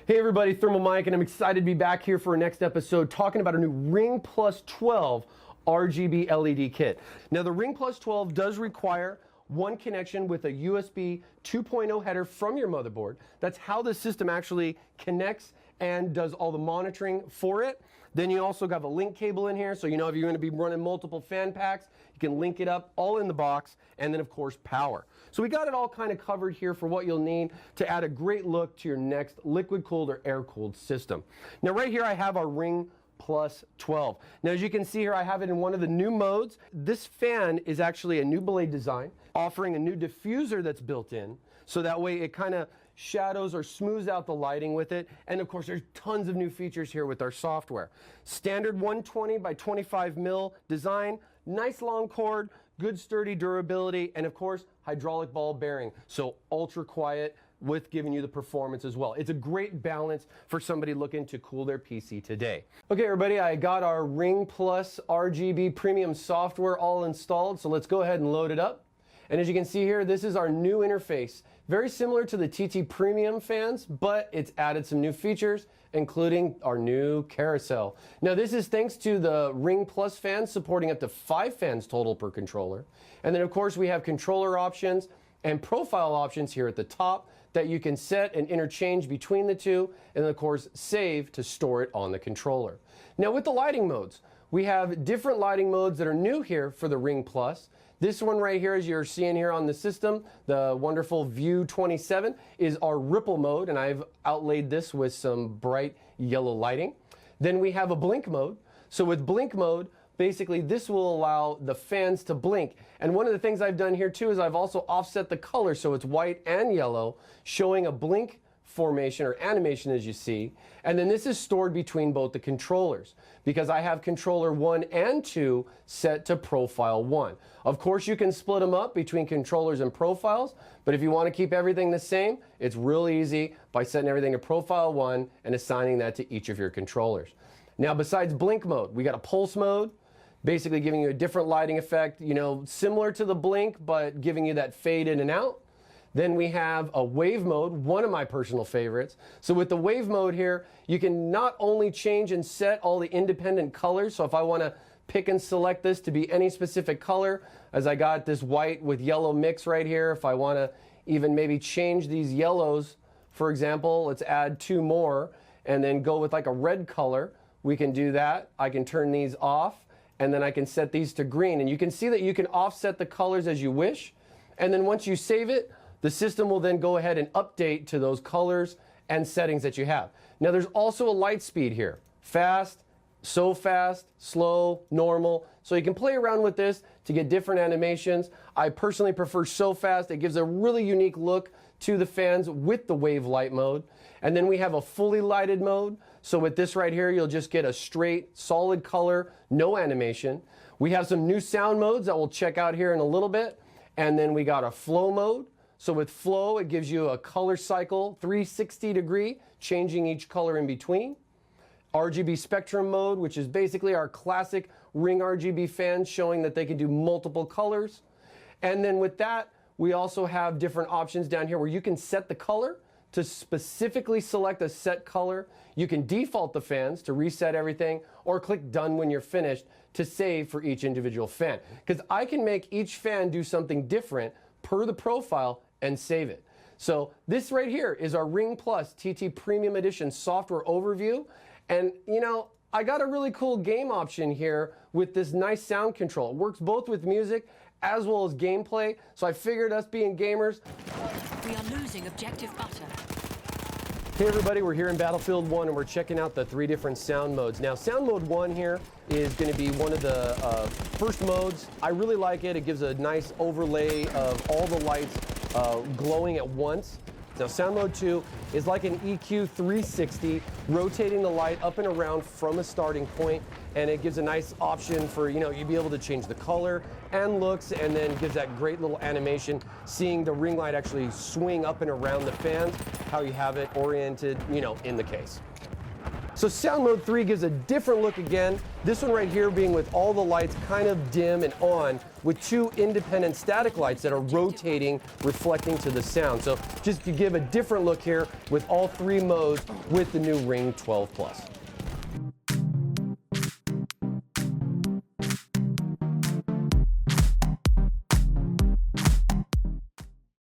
Hey everybody, Thermal Mike, and I'm excited to be back here for our next episode talking about our new Riing Plus 12 RGB LED kit. Now the Riing Plus 12 does require one connection with a USB 2.0 header from your motherboard. That's how the system actually connects and does all the monitoring for it. Then you also have a link cable in here, so you know if you're going to be running multiple fan packs, you can link it up all in the box, and then of course power. So we got it all kind of covered here for what you'll need to add a great look to your next liquid cooled or air cooled system. Now right here I have our Riing Plus 12. Now as you can see here, I have it in one of the new modes. This fan is actually a new blade design, offering a new diffuser that's built in, so that way it kind of shadows or smooths out the lighting with it. And of course there's tons of new features here with our software. Standard 120 by 25 mil design, nice long cord, good sturdy durability, and of course hydraulic ball bearing, so ultra quiet with giving you the performance as well. It's a great balance for somebody looking to cool their PC today. Okay everybody, I got our Riing Plus RGB premium software all installed, so let's go ahead and load it up. And as you can see here, this is our new interface. Very similar to the TT Premium fans, but it's added some new features, including our new carousel. Now this is thanks to the Riing Plus fans supporting up to 5 fans total per controller. And then of course we have controller options and profile options here at the top that you can set and interchange between the two, and then of course save to store it on the controller. Now with the lighting modes, we have different lighting modes that are new here for the Riing Plus. This one right here, as you're seeing here on the system, the wonderful View 27, is our ripple mode, and I've outlaid this with some bright yellow lighting. Then we have a blink mode. So with blink mode, basically this will allow the fans to blink. And one of the things I've done here too is I've also offset the color so it's white and yellow, showing a blink formation or animation as you see. And then this is stored between both the controllers because I have controller 1 and 2 set to profile 1. Of course you can split them up between controllers and profiles, but if you want to keep everything the same, it's real easy by setting everything to profile 1 and assigning that to each of your controllers. Now besides blink mode, we got a pulse mode, basically giving you a different lighting effect, you know, similar to the blink but giving you that fade in and out. Then we have a wave mode, one of my personal favorites. So with the wave mode here, you can not only change and set all the independent colors, so if I want to pick and select this to be any specific color, as I got this white with yellow mix right here, if I want to even maybe change these yellows, for example, let's add 2 more, and then go with like a red color, we can do that. I can turn these off, and then I can set these to green. And you can see that you can offset the colors as you wish, and then once you save it, the system will then go ahead and update to those colors and settings that you have. Now there's also a light speed here. Fast, so fast, slow, normal. So you can play around with this to get different animations. I personally prefer so fast. It gives a really unique look to the fans with the wave light mode. And then we have a fully lighted mode. So with this right here, you'll just get a straight, solid color, no animation. We have some new sound modes that we'll check out here in a little bit. And then we got a flow mode. So with flow, it gives you a color cycle, 360 degree, changing each color in between. Rgb Spectrum mode, which is basically our classic Riing RGB fans showing that they can do multiple colors. And then with that, we also have different options down here where you can set the color to specifically select a set color. You can default the fans to reset everything, or click done when you're finished to save for each individual fan. Because I can make each fan do something different per the profile and save it. So this right here is our Riing Plus TT Premium Edition software overview. And you know, I got a really cool game option here with this nice sound control. It works both with music as well as gameplay. So I figured us being gamers. We are losing objective butter. Hey everybody, we're here in Battlefield 1 and we're checking out the 3 different sound modes. Now sound mode 1 here is going to be one of the first modes. I really like it. It gives a nice overlay of all the lights glowing at once. Now sound mode 2 is like an EQ 360, rotating the light up and around from a starting point, and it gives a nice option for, you know, you'd be able to change the color and looks, and then gives that great little animation, seeing the ring light actually swing up and around the fans, how you have it oriented, you know, in the case. So sound mode 3 gives a different look again. This one right here being with all the lights kind of dim and on with 2 independent static lights that are rotating, reflecting to the sound. So just to give a different look here with all 3 modes with the new Ring 12 Plus.